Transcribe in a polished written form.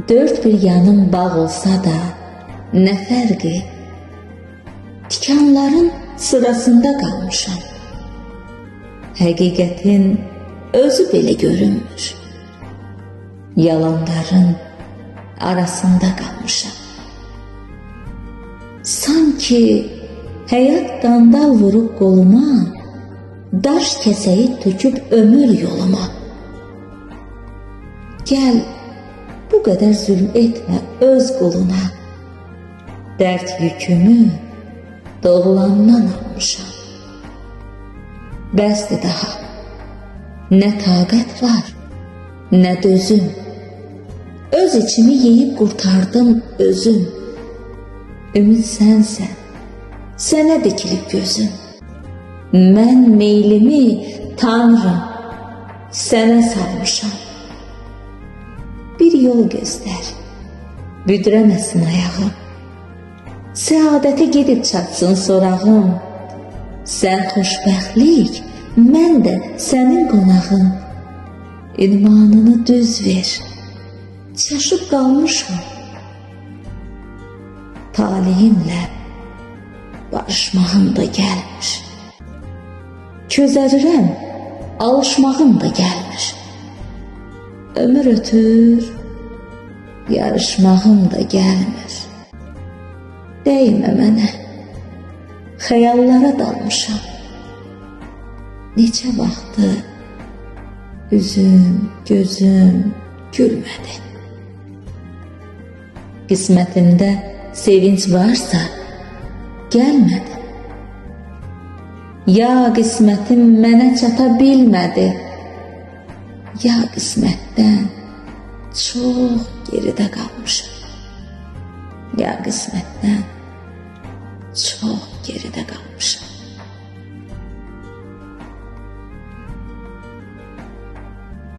Dört bir yanım bağ olsa da ne fərqi? Tikanların sırasında qalmışam. Həqiqətin özü belə görünmür. Yalanların arasında qalmışam. Sanki həyat qandal vurub qoluma, daş kəsəyi töküb ömür yoluma. Gəl, bu qədər zülm etmə öz quluna. Dərd yükümü doğulandan almışam. Bəsdir daha, nə taqət var, nə dözüm. Öz içimi yeyib qurtardım özüm. Ümid sənsən, sənə dikilib gözüm. Mən meylimi Tanrım sənə salmışam. Bir yol göstər, büdrəməsin ayağım. Səadətə gedib çatsın sorağım. Sən xoşbəxtlik, mən də sənin qonağım. İdmanını düz ver, çaşıb qalmışam. Talihimlə barışmağım da gəlmir. Közərirəm, alışmağım da gəlmir. Ömür ötür, yarışmağım da gəlmir. Dəymə mənə, xəyallara dalmışam. Neçə vaxtı üzüm, gözüm gülmədi. Qismətimdə sevinç varsa gəlmədi. Ya qismətim mənə çata bilmədi, ya qismətdən çox geridə qalmışam. Ya qismətdən çox geridə qalmışam.